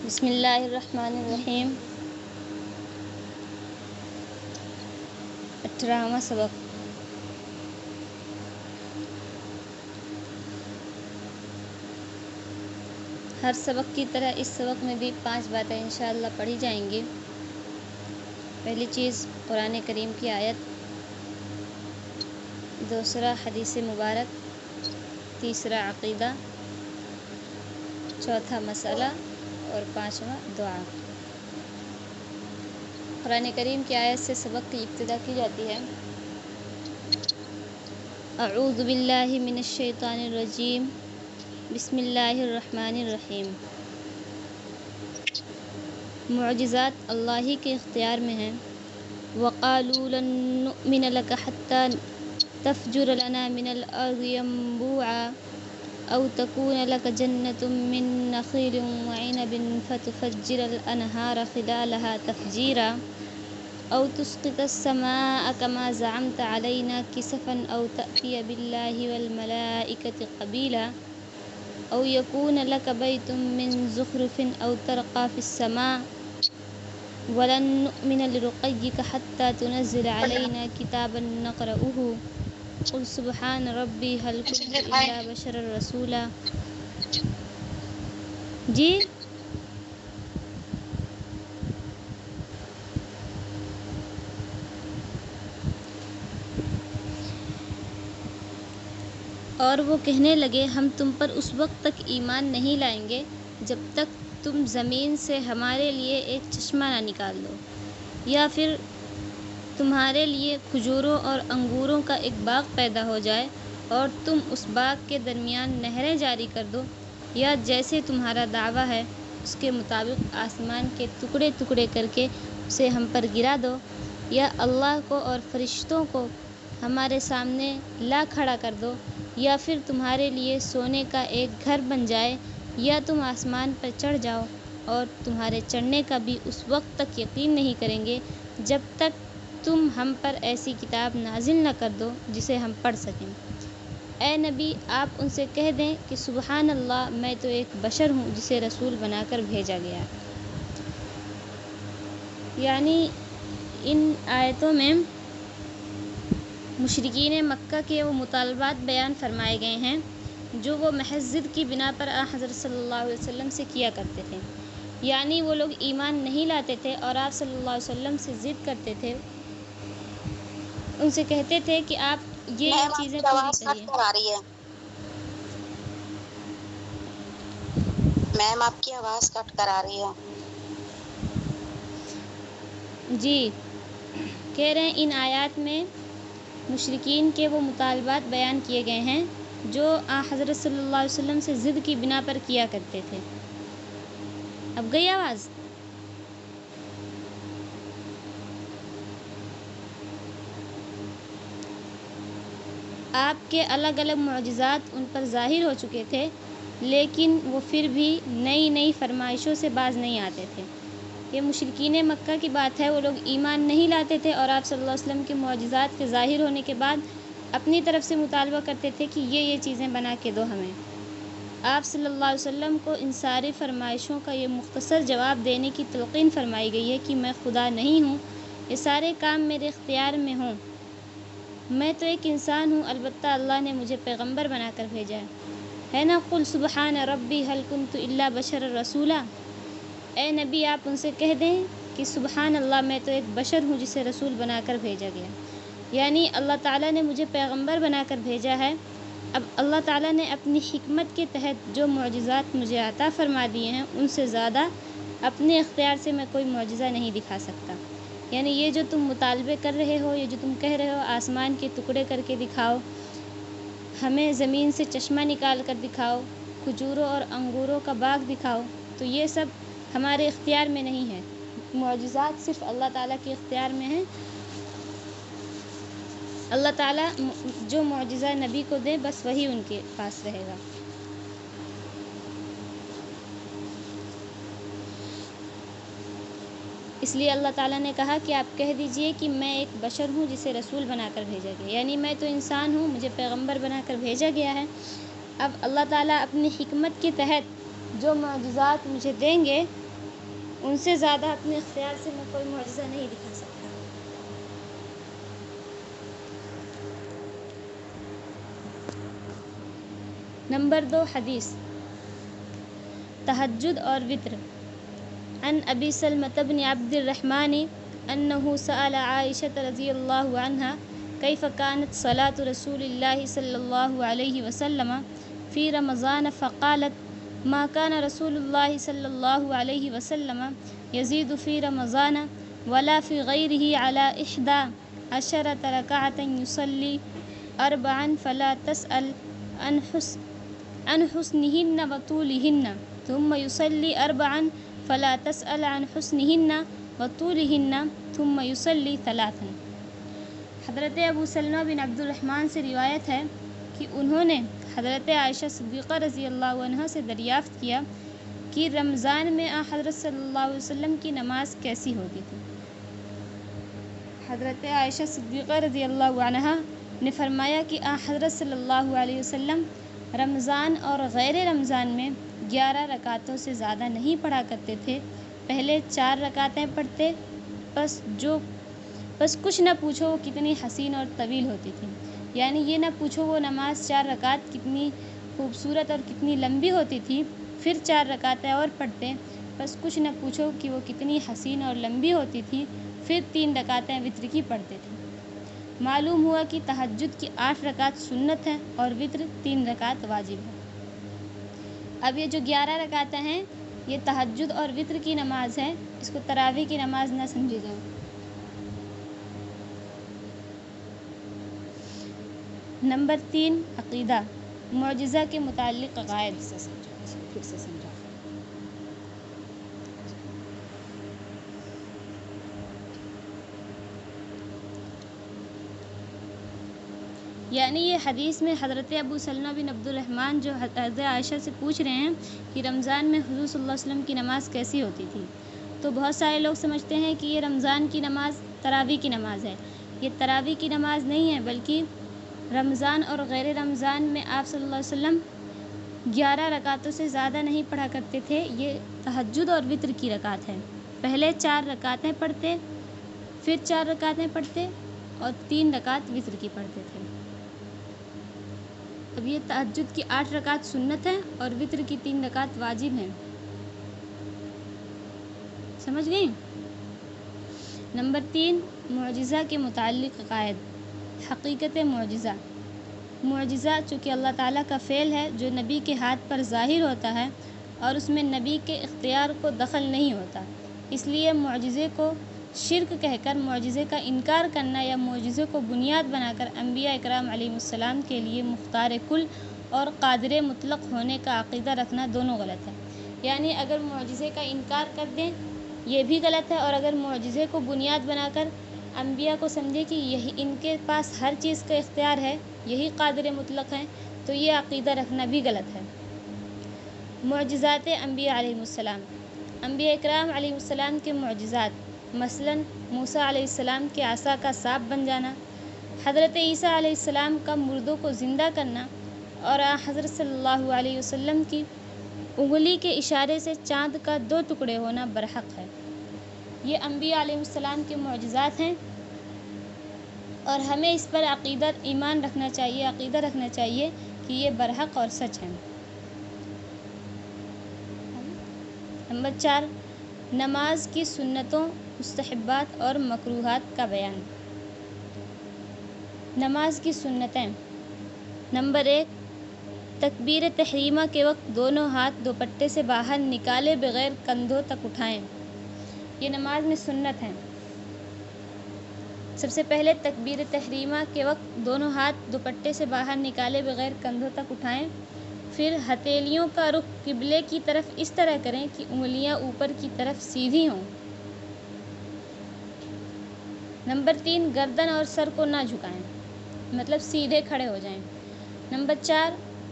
بسم اللہ الرحمن الرحیم۔ 18واں سبق۔ ہر سبق کی طرح اس سبق میں بھی 5 باتیں انشاءاللہ پڑھی جائیں گی۔ پہلی چیز قرآن کریم کی آیت، دوسرا حدیث مبارک، تیسرا عقیدہ، چوتھا مسئلہ اور 5واں دعا۔ قرآن کریم کی آیت سے سبق کی ابتدا کی جاتی ہے۔ اعوذ باللہ من الشیطان الرجیم، بسم اللہ الرحمن الرحیم۔ معجزات اللہ ہی کے اختیار میں ہیں۔ وَقَالُوا لَن نُؤْمِنَ لَكَ حَتَّى تَفْجُرَ لَنَا مِنَ الْأَرْضِ يَنبُوعًا أَوْ تَكُونَ لَكَ جَنَّةٌ مِّن نَخِيلٍ وَعِنَبٍ فَتُفَجِّرَ الْأَنْهَارَ خِلَالَهَا تَفْجِيرًا أَوْ تُسْقِطَ السَّمَاءَ كَمَا زَعَمْتَ عَلَيْنَا كِسَفًا أَوْ تَأْتِيَ بِاللَّهِ وَالْمَلَائِكَةِ قَبِيلًا أَوْ يَكُونَ لَكَ بَيْتٌ مِّن زُخْرُفٍ أَوْ تَرْقَىٰ فِي السَّمَاءِ وَلَن نُّؤْمِنَ لِرُقِيِّكَ حَتَّىٰ تُنَزِّلَ عَلَيْنَا كِتَابًا نَقْرَؤُهُ قُلْ سُبْحَانَ رَبِّي هَلْ كُنتُ إِلَّا بَشَرًا رَّسُولًا۔ جی اور وہ کہنے لگے ہم تم پر اس وقت تک ایمان نہیں لائیں گے جب تک تم زمین سے ہمارے لیے ایک چشمہ نہ نکال دو، یا پھر تمہارے لیے کھجوروں اور انگوروں کا ایک باغ پیدا ہو جائے اور تم اس باغ کے درمیان نہریں جاری کر دو، یا جیسے تمہارا دعویٰ ہے اس کے مطابق آسمان کے ٹکڑے ٹکڑے کر کے اسے ہم پر گرا دو، یا اللہ کو اور فرشتوں کو ہمارے سامنے لا کھڑا کر دو، یا پھر تمہارے لیے سونے کا ایک گھر بن جائے، یا تم آسمان پر چڑھ جاؤ اور تمہارے چڑھنے کا بھی اس وقت تک یقین نہیں کریں گے جب تک تم ہم پر ایسی کتاب نازل نہ کر دو جسے ہم پڑھ سکیں۔ اے نبی آپ ان سے کہہ دیں کہ سبحان اللہ، میں تو ایک بشر ہوں جسے رسول بنا کر بھیجا گیا۔ یعنی ان آیتوں میں مشرکین مکہ کے وہ مطالبات بیان فرمائے گئے ہیں جو وہ محض ضد کی بنا پر حضرت صلی اللہ علیہ وسلم سے کیا کرتے تھے۔ یعنی وہ لوگ ایمان نہیں لاتے تھے اور آپ صلی اللہ علیہ وسلم سے ضد کرتے تھے، ان سے کہتے تھے کہ آپ یہ چیزیں پوری کریے۔ میم آپ کی آواز کٹ کر آ رہی ہے۔ جی کہہ رہے ہیں ان آیات میں مشرکین کے وہ مطالبات بیان کیے گئے ہیں جو حضرت صلی اللہ علیہ وسلم سے ضد کی بنا پر کیا کرتے تھے۔ اب گئی آواز؟ آپ کے الگ الگ معجزات ان پر ظاہر ہو چکے تھے، لیکن وہ پھر بھی نئی نئی فرمائشوں سے باز نہیں آتے تھے۔ یہ مشرکین مکہ کی بات ہے، وہ لوگ ایمان نہیں لاتے تھے اور آپ صلی اللہ علیہ وسلم کے معجزات کے ظاہر ہونے کے بعد اپنی طرف سے مطالبہ کرتے تھے کہ یہ چیزیں بنا کے دو ہمیں۔ آپ صلی اللہ علیہ وسلم کو ان ساری فرمائشوں کا یہ مختصر جواب دینے کی تلقین فرمائی گئی ہے کہ میں خدا نہیں ہوں، یہ سارے کام میرے اختیار میں ہوں، میں تو ایک انسان ہوں، البتہ اللہ نے مجھے پیغمبر بنا کر بھیجا ہے نا۔ قل سبحان ربی هل کنت الا بشرا رسولا۔ اے نبی آپ ان سے کہہ دیں کہ سبحان اللہ، میں تو ایک بشر ہوں جسے رسول بنا کر بھیجا گیا۔ یعنی اللہ تعالیٰ نے مجھے پیغمبر بنا کر بھیجا ہے۔ اب اللہ تعالیٰ نے اپنی حکمت کے تحت جو معجزات مجھے عطا فرما دیے ہیں ان سے زیادہ اپنے اختیار سے میں کوئی معجزہ نہیں دکھا سکتا۔ یعنی یہ جو تم مطالبے کر رہے ہو، یہ جو تم کہہ رہے ہو آسمان کے ٹکڑے کر کے دکھاؤ، ہمیں زمین سے چشمہ نکال کر دکھاؤ، کھجوروں اور انگوروں کا باغ دکھاؤ، تو یہ سب ہمارے اختیار میں نہیں ہے۔ معجزات صرف اللہ تعالیٰ کے اختیار میں ہیں۔ اللہ تعالیٰ جو معجزہ نبی کو دے بس وہی ان کے پاس رہے گا۔ اس لیے اللہ تعالیٰ نے کہا کہ آپ کہہ دیجئے کہ میں ایک بشر ہوں جسے رسول بنا کر بھیجا گیا، یعنی میں تو انسان ہوں، مجھے پیغمبر بنا کر بھیجا گیا ہے۔ اب اللہ تعالیٰ اپنی حکمت کے تحت جو معجزات مجھے دیں گے ان سے زیادہ اپنے اختیار سے میں کوئی معجزہ نہیں دکھا سکتا۔ نمبر 2 حدیث تہجد اور وطر۔ عن ابی سلمۃ بن عبد الرحمن انه سأل عائشة رضی اللہ عنہا کیف كانت صلاة رسول اللہ صلی اللہ علیہ وسلم فی رمضان فقالت ما كان رسول اللہ صلی اللہ علیہ وسلم یزید فی رمضان ولا فی غیرہ علی 11 رکعة یصلی 4 فلا تسأل عن حسنهن وطولهن ثم يصلي 4 فلا تسأل عن حسنهن وطولهن ثم يصلي 3۔ حضرت ابو سلمہ بن عبد الرحمن سے روایت ہے کہ انہوں نے حضرت عائشہ صدیقہ رضی اللہ عنہا سے دریافت کیا کہ رمضان میں حضرت صلی اللہ علیہ وسلم کی نماز کیسی ہوتی تھی۔ حضرت عائشہ صدیقہ رضی اللہ عنہا نے فرمایا کہ حضرت صلی اللہ علیہ وسلم رمضان اور غیر رمضان میں 11 رکعتوں سے زیادہ نہیں پڑھا کرتے تھے۔ پہلے 4 رکعتیں پڑھتے، بس کچھ نہ پوچھو وہ کتنی حسین اور طویل ہوتی تھی، یعنی یہ نہ پوچھو وہ نماز 4 رکعت کتنی خوبصورت اور کتنی لمبی ہوتی تھی، پھر 4 رکعتیں اور پڑھتے، بس کچھ نہ پوچھو کہ وہ کتنی حسین اور لمبی ہوتی تھی، پھر 3 رکعتیں وطر کی پڑھتے تھے۔ معلوم ہوا کہ تہجد کی 8 رکعت سنت ہیں اور وطر 3 رکعت واجب ہے۔ اب یہ جو 11 رکعتیں ہیں یہ تہجد اور وطر کی نماز ہے، اس کو تراویح کی نماز نہ سمجھی جائے۔ نمبر 3 عقیدہ معجزہ کے متعلق عقائد۔ پھر سے سمجھا۔ یعنی یہ حدیث میں حضرت ابو سلمہ بن عبد الرحمن جو حضرت عائشہ سے پوچھ رہے ہیں کہ رمضان میں حضور صلی اللہ علیہ وسلم کی نماز کیسی ہوتی تھی، تو بہت سارے لوگ سمجھتے ہیں کہ یہ رمضان کی نماز تراویح کی نماز ہے۔ یہ تراویح کی نماز نہیں ہے، بلکہ رمضان اور غیر رمضان میں آپ صلی اللہ علیہ وسلم 11 رکعتوں سے زیادہ نہیں پڑھا کرتے تھے۔ یہ تہجد اور وطر کی رکعت ہے۔ پہلے 4 رکعتیں پڑھتے، پھر 4 رکعتیں پڑھتے اور 3 رکعت وطر کی پڑھتے تھے۔ اب یہ تہجد کی 8 رکعت سنت ہیں اور وطر کی 3 رکعت واجب ہیں۔ سمجھ گئیں؟ نمبر 3 معجزہ کے متعلق عقائد۔ حقیقت معجزہ۔ معجزہ چونکہ اللہ تعالیٰ کا فعل ہے جو نبی کے ہاتھ پر ظاہر ہوتا ہے اور اس میں نبی کے اختیار کو دخل نہیں ہوتا، اس لیے معجزے کو شرک کہہ کر معجزے کا انکار کرنا یا معجزے کو بنیاد بنا کر انبیاء اکرام علیہ السلام کے لیے مختار کل اور قادر مطلق ہونے کا عقیدہ رکھنا دونوں غلط ہے۔ یعنی اگر معجزے کا انکار کر دیں یہ بھی غلط ہے، اور اگر معجزے کو بنیاد بنا کر انبیاء کو سمجھے کہ یہی ان کے پاس ہر چیز کا اختیار ہے، یہی قادر مطلق ہیں، تو یہ عقیدہ رکھنا بھی غلط ہے۔ معجزات انبیاء علیہ السلام۔ انبیاء اکرام علیہ السلام کے معجزات، مثلاً موسیٰ علیہ السلام کے عصا کا سانپ بن جانا، حضرت عیسیٰ علیہ السلام کا مردوں کو زندہ کرنا، اور حضرت صلی اللہ علیہ وسلم کی انگلی کے اشارے سے چاند کا 2 ٹکڑے ہونا برحق ہے۔ یہ انبیاء علیہ السلام کے معجزات ہیں اور ہمیں اس پر ایمان رکھنا چاہیے، عقیدہ رکھنا چاہیے کہ یہ برحق اور سچ ہیں۔ نمبر 4 نماز کی سنتوں، مستحبات اور مکروہات کا بیان۔ نماز کی سنتیں۔ نمبر 1 تکبیر تحریمہ کے وقت دونوں ہاتھ دوپٹے سے باہر نکالے بغیر کندھوں تک اٹھائیں، یہ نماز میں سنت ہیں۔ سب سے پہلے تکبیر تحریمہ کے وقت دونوں ہاتھ دوپٹے سے باہر نکالے بغیر کندھوں تک اٹھائیں، پھر ہتھیلیوں کا رخ قبلے کی طرف اس طرح کریں کہ انگلیاں اوپر کی طرف سیدھی ہوں۔ نمبر 3 گردن اور سر کو نہ جھکائیں، مطلب سیدھے کھڑے ہو جائیں۔ نمبر 4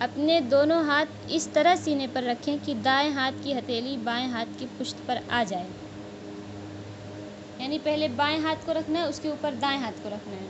اپنے دونوں ہاتھ اس طرح سینے پر رکھیں کہ دائیں ہاتھ کی ہتھیلی بائیں ہاتھ کی پشت پر آ جائے، یعنی پہلے بائیں ہاتھ کو رکھنا ہے، اس کے اوپر دائیں ہاتھ کو رکھنا ہے۔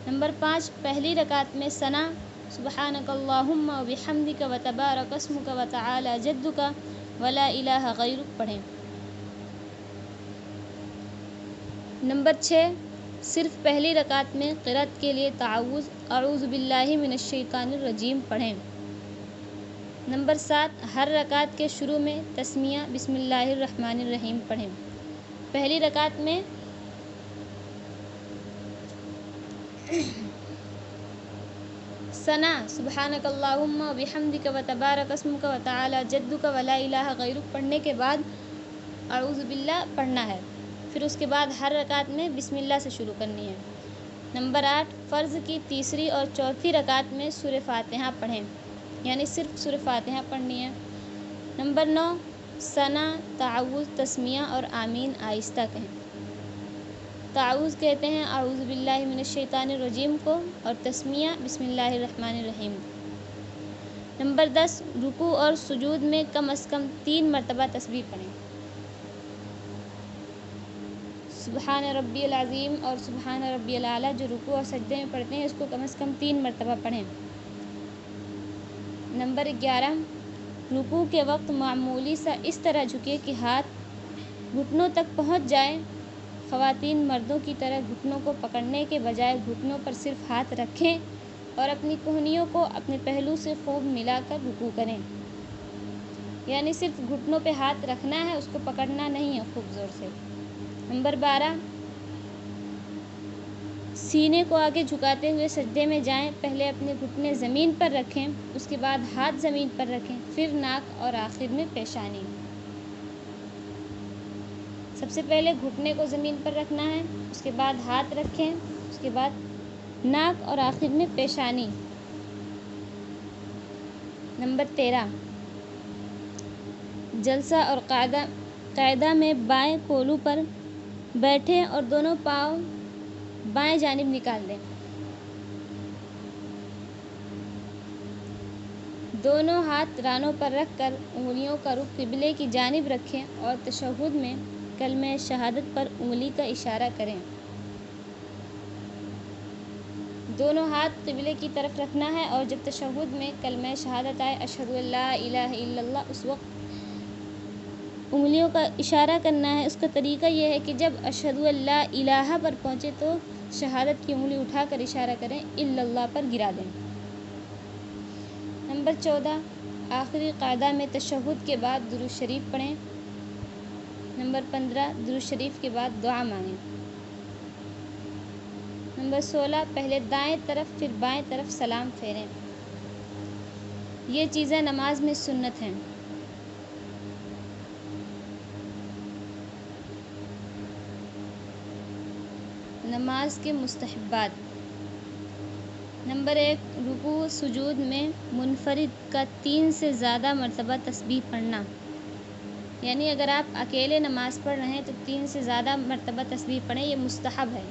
نمبر 5 پہلی رکعت میں ثنا سبحانک اللہم و بحمدک و تبارک اسمک و تعالی جدک ولا الہ غیرک پڑھیں۔ نمبر 6، صرف پہلی رکعت میں قرأت کے لیے تعوذ اعوذ باللہ من الشیطان الرجیم پڑھیں۔ نمبر 7، ہر رکعت کے شروع میں تسمیہ بسم اللہ الرحمن الرحیم پڑھیں۔ پہلی رکعت میں ثنا سبحانک اللہم و بحمدک و تبارک اسمک و تعالی جدک و لا الہ غیرک پڑھنے کے بعد اعوذ باللہ پڑھنا ہے، پھر اس کے بعد ہر رکعت میں بسم اللہ سے شروع کرنی ہے۔ نمبر 8، فرض کی تیسری اور چوتھی رکعت میں سورہ فاتحہ پڑھیں، یعنی صرف سورہ فاتحہ پڑھنی ہے۔ نمبر 9، ثنا، تعوذ، تسمیہ اور آمین آہستہ کہیں۔ تعوذ کہتے ہیں اعوذ باللہ من الشیطان الرجیم کو، اور تسمیہ بسم اللہ الرحمن الرحیم۔ نمبر 10، رکوع اور سجود میں کم از کم 3 مرتبہ تسبیح پڑھیں۔ سبحان ربی العظیم اور سبحان ربی الاعلیٰ جو رکوع اور سجدے میں پڑھتے ہیں اس کو کم از کم 3 مرتبہ پڑھیں۔ نمبر 11، رکوع کے وقت معمولی سا اس طرح جھکے کہ ہاتھ گھٹنوں تک پہنچ جائیں۔ خواتین مردوں کی طرح گھٹنوں کو پکڑنے کے بجائے گھٹنوں پر صرف ہاتھ رکھیں اور اپنی کہنیوں کو اپنے پہلو سے خوب ملا کر رکوع کریں، یعنی صرف گھٹنوں پہ ہاتھ رکھنا ہے، اس کو پکڑنا نہیں ہے خوب زور سے۔ نمبر 12، سینے کو آگے جھکاتے ہوئے سجدے میں جائیں۔ پہلے اپنے گھٹنے زمین پر رکھیں، اس کے بعد ہاتھ زمین پر رکھیں، پھر ناک اور آخر میں پیشانی۔ سب سے پہلے گھٹنے کو زمین پر رکھنا ہے، اس کے بعد ہاتھ رکھیں، اس کے بعد ناک اور آخر میں پیشانی۔ نمبر 13، جلسہ اور قاعدہ میں بائیں کولو پر بیٹھیں اور دونوں پاؤں بائیں جانب نکال دیں۔ دونوں ہاتھ رانوں پر رکھ کر انگلیوں کا رخ قبلے کی جانب رکھیں اور تشہد میں کلمہ شہادت پر انگلی کا اشارہ کریں۔ دونوں ہاتھ قبلے کی طرف رکھنا ہے اور جب تشہد میں کلمہ شہادت آئے اشہد ان لا الہ الا اللہ، اس وقت انگلیوں کا اشارہ کرنا ہے۔ اس کا طریقہ یہ ہے کہ جب اشہد ان لا الہ پر پہنچے تو شہادت کی انگلی اٹھا کر اشارہ کریں، الا اللہ پر گرا دیں۔ نمبر 14، آخری قاعدہ میں تشہد کے بعد درود شریف پڑھیں۔ نمبر 15، درود شریف کے بعد دعا مانگیں۔ نمبر 16، پہلے دائیں طرف پھر بائیں طرف سلام پھیریں۔ یہ چیزیں نماز میں سنت ہیں۔ نماز کے مستحبات۔ نمبر 1، رکوع سجود میں منفرد کا 3 سے زیادہ مرتبہ تسبیح پڑھنا، یعنی اگر آپ اکیلے نماز پڑھ رہے ہیں تو 3 سے زیادہ مرتبہ تسبیح پڑھیں، یہ مستحب ہے۔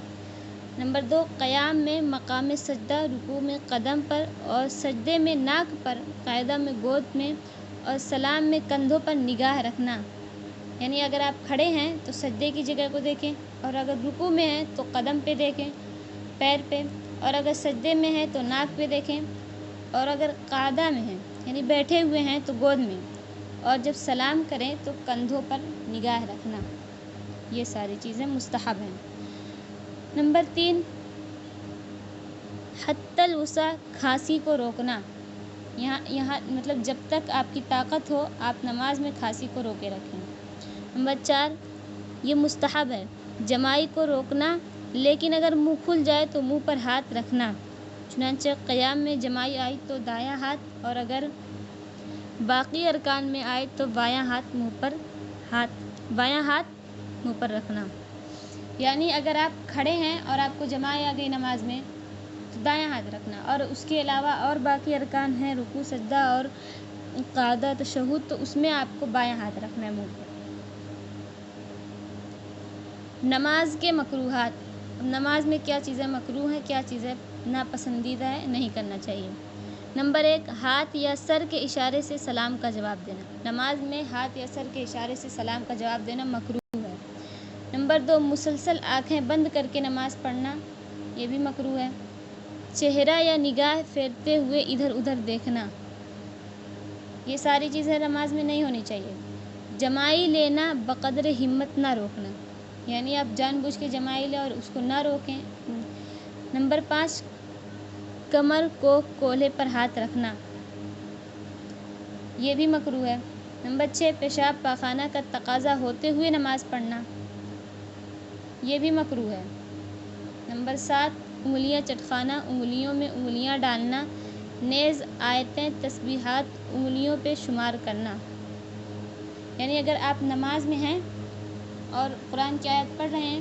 نمبر 2، قیام میں مقام سجدہ، رکوع میں قدم پر اور سجدے میں ناک پر، قاعدہ میں گود میں اور سلام میں کندھوں پر نگاہ رکھنا، یعنی اگر آپ کھڑے ہیں تو سجدے کی جگہ کو دیکھیں، اور اگر رکوع میں ہیں تو قدم پہ دیکھیں، پیر پہ، اور اگر سجدے میں ہیں تو ناک پہ دیکھیں، اور اگر قاعدہ میں ہیں یعنی بیٹھے ہوئے ہیں تو گود میں، اور جب سلام کریں تو کندھوں پر نگاہ رکھنا۔ یہ ساری چیزیں مستحب ہیں۔ نمبر 3، حتی الوسع کھانسی کو روکنا، یہاں مطلب جب تک آپ کی طاقت ہو آپ نماز میں کھانسی کو روکے رکھیں۔ نمبر 4، یہ مستحب ہے جمائی کو روکنا، لیکن اگر منہ کھل جائے تو منہ پر ہاتھ رکھنا، چنانچہ قیام میں جمائی آئی تو دایاں ہاتھ، اور اگر باقی ارکان میں آئے تو بایاں ہاتھ منہ پر رکھنا، یعنی اگر آپ کھڑے ہیں اور آپ کو جمائی آ گئی نماز میں تو دایاں ہاتھ رکھنا، اور اس کے علاوہ اور باقی ارکان ہیں رکوع سجدہ اور قاعدہ تشہد، تو اس میں آپ کو بایاں ہاتھ رکھنا ہے منہ پر۔ نماز کے مکروہات۔ نماز میں کیا چیزیں مکروہ ہیں، کیا چیزیں ناپسندیدہ ہے، نہیں کرنا چاہیے۔ نمبر 1، ہاتھ یا سر کے اشارے سے سلام کا جواب دینا۔ نماز میں ہاتھ یا سر کے اشارے سے سلام کا جواب دینا مکروہ ہے۔ نمبر 2، مسلسل آنکھیں بند کر کے نماز پڑھنا، یہ بھی مکروہ ہے۔ چہرہ یا نگاہ پھیرتے ہوئے ادھر ادھر دیکھنا، یہ ساری چیزیں نماز میں نہیں ہونی چاہیے۔ جمائی لینا بقدر ہمت نہ روکنا، یعنی آپ جان بوجھ کے جمائی لیں اور اس کو نہ روکیں۔ نمبر 5، کمر کو کولہے پر ہاتھ رکھنا، یہ بھی مکروہ ہے۔ نمبر 6، پیشاب پاخانہ کا تقاضا ہوتے ہوئے نماز پڑھنا، یہ بھی مکروہ ہے۔ نمبر 7، انگلیاں چٹخانا، انگلیوں میں انگلیاں ڈالنا، نیز آیتیں تسبیحات انگلیوں پہ شمار کرنا، یعنی اگر آپ نماز میں ہیں اور قرآن کی آیت پڑھ رہے ہیں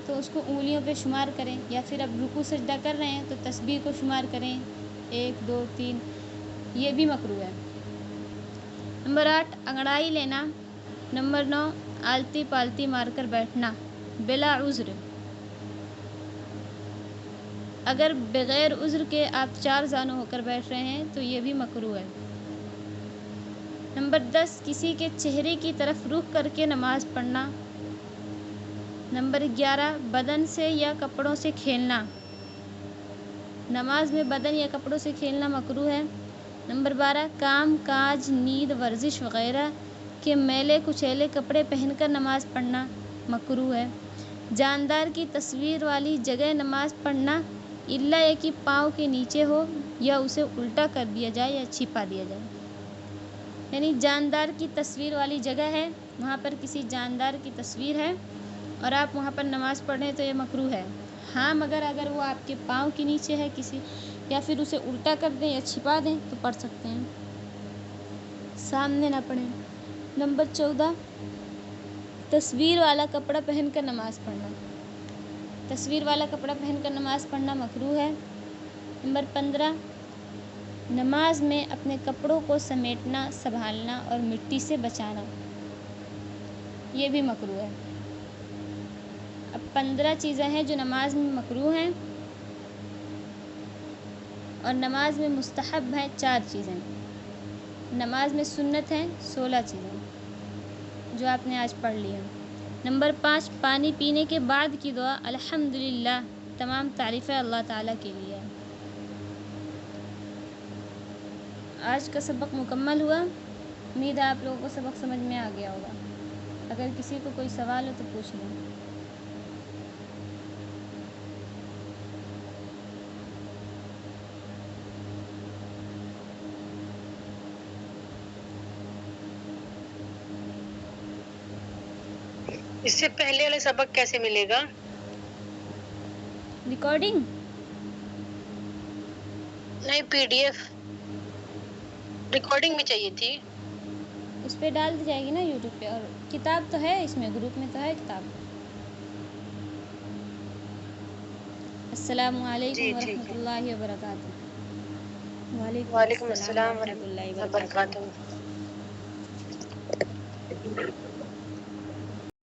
تو اس کو انگلیوں پہ شمار کریں، یا پھر اب رکوع سجدہ کر رہے ہیں تو تسبیح کو شمار کریں 1 2 3، یہ بھی مکروہ ہے۔ نمبر 8، انگڑائی لینا۔ نمبر 9، آلتی پالتی مار کر بیٹھنا بلا عذر، اگر بغیر عذر کے آپ 4 زانو ہو کر بیٹھ رہے ہیں تو یہ بھی مکروہ ہے۔ نمبر 10، کسی کے چہرے کی طرف رخ کر کے نماز پڑھنا۔ نمبر 11، بدن سے یا کپڑوں سے کھیلنا، نماز میں بدن یا کپڑوں سے کھیلنا مکروہ ہے۔ نمبر 12، کام کاج، نیند، ورزش وغیرہ کے میلے کچیلے کپڑے پہن کر نماز پڑھنا مکروہ ہے۔ جاندار کی تصویر والی جگہ نماز پڑھنا الا یہ کہ پاؤں کے نیچے ہو یا اسے الٹا کر دیا جائے یا چھپا دیا جائے، یعنی جاندار کی تصویر والی جگہ ہے، وہاں پر کسی جاندار کی تصویر ہے اور آپ وہاں پر نماز پڑھ رہے ہیں تو یہ مکروہ ہے۔ ہاں مگر اگر وہ آپ کے پاؤں کے نیچے ہے کسی، یا پھر اسے الٹا کر دیں یا چھپا دیں تو پڑھ سکتے ہیں، سامنے نہ پڑھیں۔ نمبر 14، تصویر والا کپڑا پہن کر نماز پڑھنا، تصویر والا کپڑا پہن کر نماز پڑھنا مکروہ ہے۔ نمبر 15، نماز میں اپنے کپڑوں کو سمیٹنا، سنبھالنا اور مٹی سے بچانا، یہ بھی مکروہ ہے۔ اب 15 چیزیں ہیں جو نماز میں مکروہ ہیں، اور نماز میں مستحب ہیں 4 چیزیں، نماز میں سنت ہیں 16 چیزیں جو آپ نے آج پڑھ لی ہیں۔ نمبر 5، پانی پینے کے بعد کی دعا الحمدللہ، تمام تعریفیں اللہ تعالیٰ کے لیے۔ آج کا سبق مکمل ہوا، امید ہے آپ لوگوں کو سبق سمجھ میں آ گیا ہوگا۔ اگر کسی کو کوئی سوال ہو تو پوچھ لیں۔ اس سے پہلے والا سبق کیسے ملے گا؟ ریکارڈنگ نہیں، PDF ریکارڈنگ میں چاہیے تھی۔ اس پہ ڈال دی جائے گی نا یوٹیوب پہ، اور کتاب تو ہے اس میں، گروپ میں تو ہے کتاب۔ السلام علیکم جی ٹھیک ورحمۃ ہے، اللہ وبرکاتہ۔ وعلیکم وعلیکم السلام السلام ورحمۃ اللہ ورحمۃ اللہ وبرکاتہ۔ وبرکاتہ۔